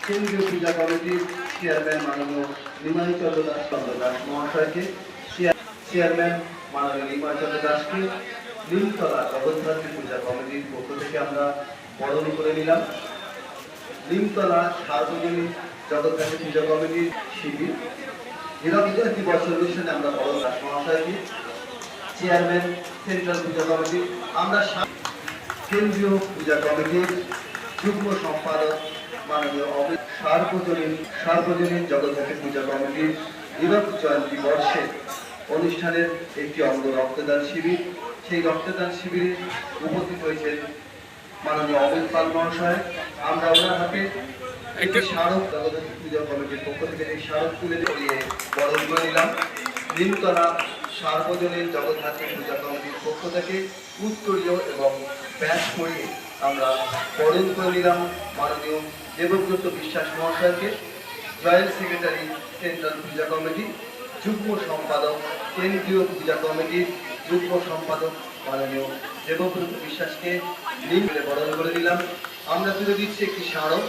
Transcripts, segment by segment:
কেন্দ্রীয় পূজা কমিটির চেয়ারম্যান মাননীয় নিমাই চন্দ্র দাস মহাশয়কে, চেয়ারম্যান মাননীয় নিমাই চন্দ্র দাসকে নিমতলা জগদ্ধাত্রী পূজা কমিটির পক্ষ থেকে আমরা বরণ করে নিলাম। নিমতলা সার্বজনীন জগদ্ধাত্রী পূজা কমিটির শিবির হীরক জয়ন্তী বর্ষ অনুষ্ঠানে আমরা বরণ দাস মহাশয়কে, চেয়ারম্যান সেন্ট্রাল পূজা কমিটি, আমরা কেন্দ্রীয় পূজা কমিটির যুগ্ম সম্পাদক মাননীয় অমিত সার্বজনীন জগদ্ধাত্রী পূজা কমিটির হীরক জয়ন্তী বর্ষে অনুষ্ঠানের একটি অঙ্গ রক্তদান শিবির। সেই রক্তদান শিবিরে উপস্থিত হয়েছেন মাননীয় অমিত পাল মহাশয়। আমরা ওনার হাতে একটি স্মারক জগদ্ধাত্রী পূজা কমিটির পক্ষ থেকে এই স্মারক তুলে দিয়ে বরণ করে নিলাম। নিমতলা সার্বজনীন জগদ্ধাত্রী পূজা কমিটির পক্ষ থেকে উত্তরীয় এবং ব্যাস করিয়ে আমরা বরণ করে নিলাম মাননীয় দেবব্রত বিশ্বাস মহাশয়কে, জয়েন্ট সেক্রেটারি সেন্ট্রাল পূজা কমিটি, যুগ্ম সম্পাদক কেন্দ্রীয় পূজা কমিটির যুগ্ম সম্পাদক মাননীয় দেবব্রত বিশ্বাসকে নিমতলা বরণ করে দিলাম। আমরা তুলে দিচ্ছি একটি স্মারক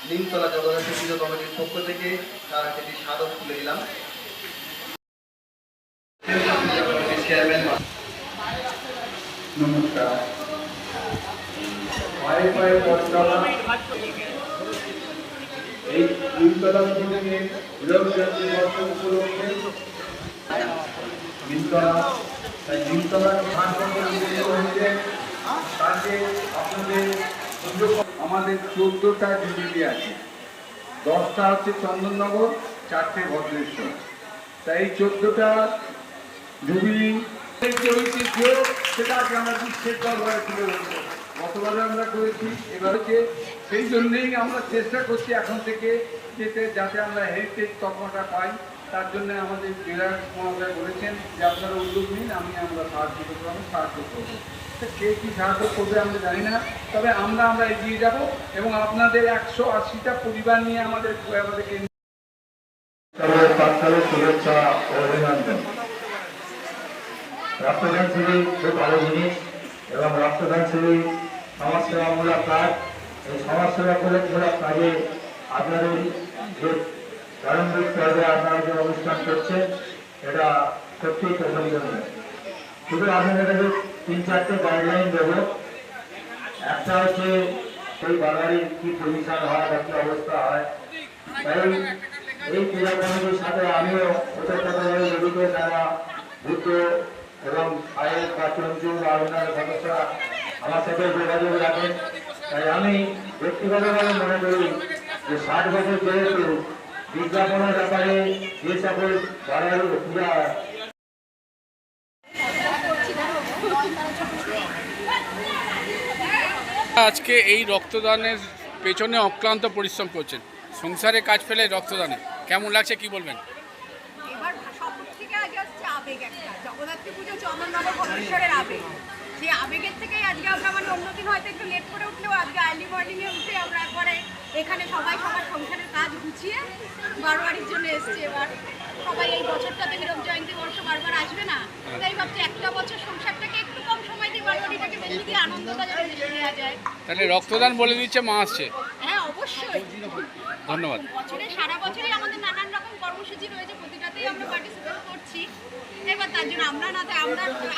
নিমতলা জগদ্ধাত্রী পূজা কমিটির পক্ষ থেকে, তার একটি স্মারক তুলে দিলাম। নমস্কার। পায়ে পায়ে পথচলা এই নিমতলা মন্দিরে হীরক জয়ন্তী বর্ষ উপলক্ষে নিমতলার তাকে আপনাদের আমাদের 14টা জুবিলি আছে, 10টা হচ্ছে চন্দননগর, 4টে ভদ্রেশ্বর। তাই 14টা জুবিলি ঐতিহ্য সেটাকে আমরা বিশ্বের দরবারে তুলে ধরবো। গতবারে আমরা করেছি, এবারে সেই জন্যেই আমরা চেষ্টা করছি এখন থেকে যাতে আমরা হেরিটেজ তকমাটা পাই। তার জন্য আমাদের জেলা মহোদয় বলেছেন যে আপনারা উদ্যোগ নিন, আমরা সাহায্য করবো। কে কী সাহায্য করবে আমরা জানি না, তবে আমরা এগিয়ে যাব এবং আপনাদের 180টা পরিবার নিয়ে আমাদেরকে শুভেচ্ছা ও অভিনন্দন। রক্তদান শিবির খুব ভালো জিনিস এবং রক্তদান শিবির সমাজসেবামূলক কাজ। এই সমাজসেবামূলক কাজে আপনাদের যে প্রারম্ভিক পর্বে আপনারা যে অনুষ্ঠান করছেন এটা সত্যিই প্রশংসনীয়। শুধু আপনাদের কাছে 3-4টে গাইডলাইন দেবো। একটা হচ্ছে সেই বাঙালির কি পজিশন হয় বা কি অবস্থা হয়। তাই এই পূজা কমিটির সাথে আমিও ওতপ্রোতভাবে জড়িত, যারা ভূত এবং আয়ের বা চঞ্চল বা অন্যান্য সদস্যরা আমার সাথে যোগাযোগ রাখেন। তাই আমি ব্যক্তিগতভাবে মনে করি যে 60 বছর যেহেতু বিজ্ঞাপনের ব্যাপারে যে সকল বাড়ার পূজা আজকে এই রক্তদানের পেছনে অক্লান্ত পরিশ্রম করছেন, সংসারে কাজ ফেলে রক্তদানে কেমন লাগছে কি বলবেন? এবার সব থেকে আগে হচ্ছে আবেগ, একটা জগদ্ধাত্রী পুজো চন্দননগর ভদ্রেশ্বরের আবেগ। সেই আবেগের থেকেই আজকে আমরা অন্যদিন হয়তো একটু লেট করে উঠলেও আজকে আর্লি মর্নিংয়ে উঠে আমরা একবারে এখানে সবাই সবার সংসারের কাজ গুছিয়ে বারবারির জন্য এসছি। এবার সবাই এই বছরটাতে হীরক জয়ন্তী বর্ষ বারবার আসবে না, তাই ভাবছি একটা বছর সংসারটাকে একটু কম সময় দিয়ে বারবারিটাকে বেশি দিয়ে আনন্দটা যেন বেশি নেওয়া যায়। তাহলে রক্তদান বলে দিচ্ছে মা আসছে। হ্যাঁ অবশ্যই, ধন্যবাদ। বছরে সারা বছরই আমাদের নানান রকম কর্মসূচি রয়েছে, প্রতিটাতেই আমরা পার্টিসিপেট করছি। এবার তার জন্য আমরা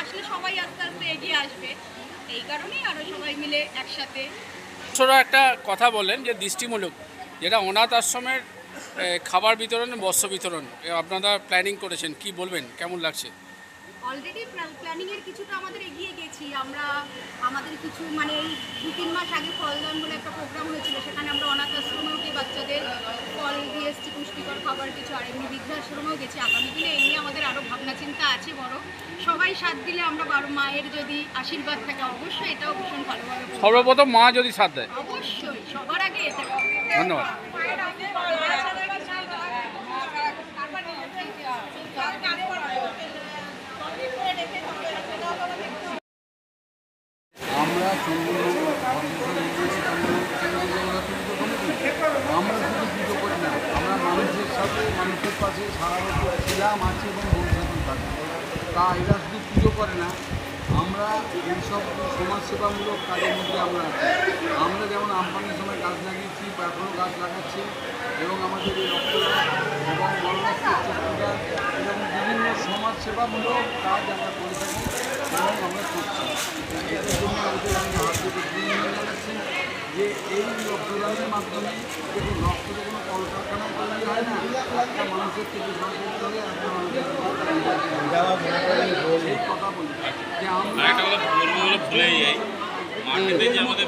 আসলে সবাই আস্তে আস্তে এগিয়ে আসবে, এই কারণেই আরো সবাই মিলে একসাথে। একটা কথা বলেন যে দৃষ্টিমূলক, যেটা অনাথ আশ্রমের খাবার বিতরণ, বস্ত্র বিতরণ আপনারা প্ল্যানিং করেছেন, কি বলবেন, কেমন লাগছে? অলরেডি প্ল্যানিংয়ের কিছুটা আমাদের এগিয়ে গেছি। আমাদের কিছু এই 2-3 মাস আগে ফলদান বলে একটা প্রোগ্রাম হয়েছিল, সেখানে আমরা অনাথ আশ্রমেও গিয়ে বাচ্চাদের ফল দিয়ে এসেছি, পুষ্টিকর খাবার কিছু, আর এমনি বৃদ্ধাশ্রমেও গেছি। আগামী দিনে এই নিয়ে আমাদের আরও ভাবনা চিন্তা আছে বড়। সবাই সাথ দিলে আমরা মায়ের যদি আশীর্বাদ থাকে অবশ্যই এটাও ভীষণ ভালোভাবে, সর্বপ্রথম মা যদি সাথ দেয় অবশ্যই সবার আগে এটা। ধন্যবাদ। আমরা আমরা শুধু পুজো করি না, আমরা মানুষের সাথে মানুষের পাশে সারা বছর ছিলাম, আছি এবং ভবিষ্যতে থাকি। তা এরা শুধু পুজো করে না, আমরা এইসব সমাজসেবামূলক কাজের মধ্যে আমরা আছি। আমরা যেমন আমফানের সময় গাছ লাগিয়েছি বা এখনও গাছ লাগাচ্ছি, এবং আমাদের এই রক্তদান এবং বড়রক্ত চক্ষুদান এবং বিভিন্ন সমাজসেবামূলক কাজ আমরা করে থাকি এবং আমরা করছি। এটার জন্য আমাদের আমি হার্দিক অভিনন্দন জানাচ্ছি যে এই রক্তদানের মাধ্যমে দেখুন, রক্ত তো কোনো কলকারখানায় তৈরি হয় না, একটা মানুষের থেকে সংশ্লিষ্ট হয়ে একটা মানুষের সেই কথা বলি যে আমরা মাঠেতে যে আমাদের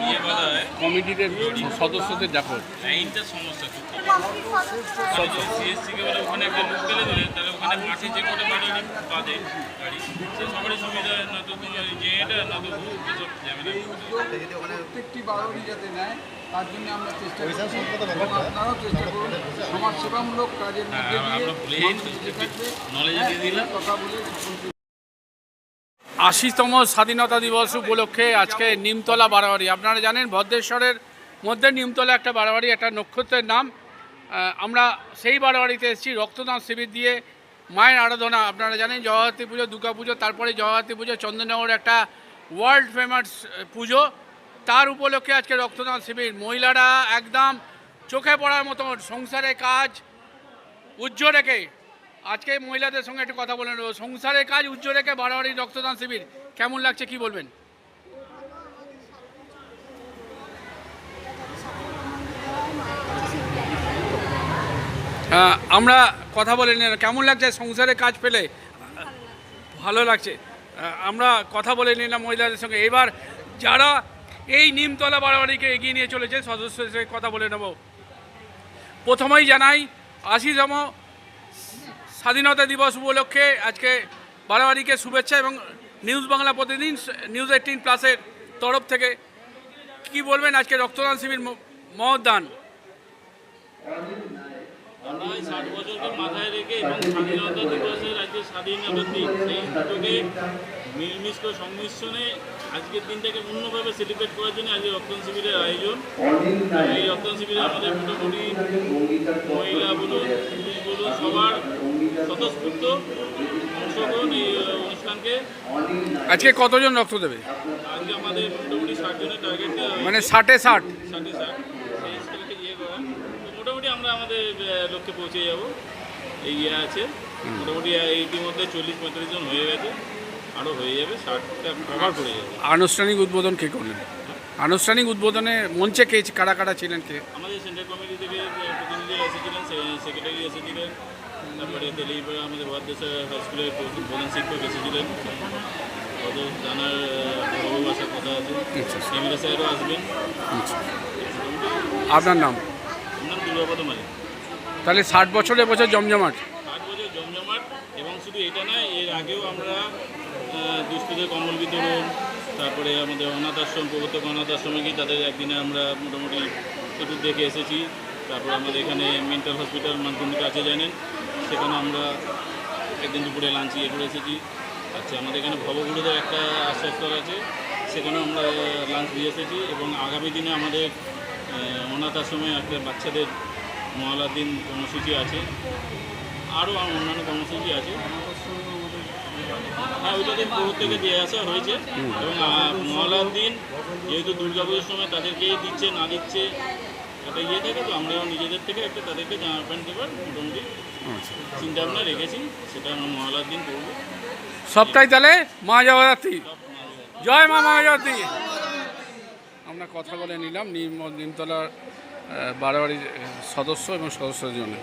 ইয়ে বাঁধা হয় কমিটিতে সদস্যদের ডাকো। এইটা সমস্যা সিএসসিকে বলে ওখানে একটা লোক ফেলে দিলে তাহলে ওখানে মাঠে যে করে বাড়ি বাঁধে গাড়ি সে সবারই সুবিধা হয়, না তো যে এটা না তো এসব ঝামেলা। প্রত্যেকটি বারোরই যাতে নেয় তার জন্য আমরা চেষ্টা করছি এবং আপনারাও চেষ্টা করুন সমাজসেবামূলক কাজের মধ্যে দিয়ে আমরা ভুলেই মানুষ যে থাকবে, নলেজে দিয়ে দিলাম। কথা বলে সকলকে 80তম স্বাধীনতা দিবস উপলক্ষে আজকে নিমতলা বাড়াবাড়ি, আপনারা জানেন ভদ্রেশ্বরের মধ্যে নিমতলা একটা বাড়াবাড়ি, একটা নক্ষত্রের নাম। আমরা সেই বাড়াবাড়িতে এসেছি রক্তদান শিবির দিয়ে মায়ের আরাধনা। আপনারা জানেন জগদ্ধাত্রী পুজো, দুর্গা পুজো, তারপরে জগদ্ধাত্রী পুজো চন্দননগর একটা ওয়ার্ল্ড ফেমাস পুজো, তার উপলক্ষে আজকে রক্তদান শিবির। মহিলারা একদম চোখে পড়ার মতো সংসারের কাজ উজ্জ্বল রেখে, আজকে মহিলাদের সঙ্গে একটু কথা বলে নেব। সংসারের কাজ উজ্জ্বল রেখে বাড়াবাড়ি রক্তদান শিবির কেমন লাগছে, কি বলবেন? আমরা কথা বলে নিলাম, কেমন লাগছে সংসারে কাজ পেলে? ভালো লাগছে। আমরা কথা বলে নিলাম মহিলাদের সঙ্গে। এবার যারা এই নিমতলা বাড়াবাড়িকে এগিয়ে নিয়ে চলেছে সদস্যদের সঙ্গে কথা বলে নেব। প্রথমেই জানাই 80তম স্বাধীনতা দিবস উপলক্ষে আজকে বাড়াবাড়িকে শুভেচ্ছা এবং নিউজ বাংলা প্রতিদিন নিউজ 18+-এর তরফ থেকে কি বলবেন আজকে রক্তদান শিবির মহদান? আমরা এই 60 বছরকে মাথায় রেখে এবং স্বাধীনতা দিবসের আজকে স্বাধীনতার দিন, সেই দুটোকে মিলমিশ্র সংমিশ্রণে আজকের দিনটাকে অন্যভাবে সেলিব্রেট করার জন্য আজকে রক্তদান শিবিরের আয়োজন। এই রক্তদান শিবিরে আমাদের মোটামুটি মহিলা বলুন পুরুষ বলুন সবার স্বতঃস্ফূর্ত অংশগ্রহণ এই অনুষ্ঠানকে। আজকে কতজন রক্ত দেবে? আজকে আমাদের মোটামুটি 60 জনের টার্গেট, মানে 60-60 সেই স্কেলকে ইয়ে করা। মোটামুটি আমরা আমাদের লক্ষ্যে পৌঁছে যাব। এই ইয়ে আছে মোটামুটি ইতিমধ্যে 40-45 জন হয়ে গেছে, আরও হয়ে যাবে, 60টা কভার করে যাবে। আনুষ্ঠানিক উদ্বোধন কে করলেন? আনুষ্ঠানিক উদ্বোধনে মঞ্চে কে কারা কারা ছিলেন? কে আমাদের সেন্ট্রাল কমিটি থেকে প্রতিনিধিরা এসেছিলেন, সেক্রেটারি এসেছিলেন, তারপরে তেলিপাড়া আমাদের ভারতেশ্বর হাই স্কুলের প্রধান শিক্ষক এসেছিলেন, কত জানার বড় ভাষার কথা আছে, এমএলএ স্যারও আসবেন। আপনার নাম? নাম দুর্গাপদ মালিক। তাহলে 60 বছরের বছর জমজমাট। 8 বছর জমজমাট। এবং শুধু এটা নয়, এর আগেও আমরা দুস্থদের কম্বল বিতরণ, তারপরে আমাদের অনাথ আশ্রম, প্রবর্তক অনাথ আশ্রমে গিয়ে তাদের একদিনে আমরা মোটামুটি একটু দেখে এসেছি। তারপরে আমাদের এখানে মেন্টাল হসপিটাল মানকুণ্ডিতে আছে জানেন, সেখানে আমরা একদিন দুপুরে লাঞ্চ ইয়ে করে এসেছি। আচ্ছা, আমাদের এখানে ভবগুরুদের একটা আশ্রয়স্থল আছে, সেখানেও আমরা লাঞ্চ দিয়ে এসেছি। এবং আগামী দিনে আমাদের অনাথ আশ্রমে একটা বাচ্চাদের মহালয়ার দিন কর্মসূচি আছে, আরও অন্যান্য কর্মসূচি আছে। হ্যাঁ, ওইটাতে পুরো থেকে দিয়ে আসা হয়েছে। এবং মহালয়ার দিন যেহেতু দুর্গাপুজোর সময় তাদেরকে দিচ্ছে না দিচ্ছে একটা ইয়ে থাকে, তো আমরাও নিজেদের থেকে একটা তাদেরকে জামা প্যান্ট দেবার মোটামুটি চিন্তা ভাবনা রেখেছি, সেটা আমরা মহালয়ার দিন করবো। সবটাই তাহলে মা জগদ্ধাত্রী, জয় মা জগদ্ধাত্রী। আমরা কথা বলে নিলাম নিমতলার বাড়াবাড়ির সদস্য এবং সদস্যদের জন্য।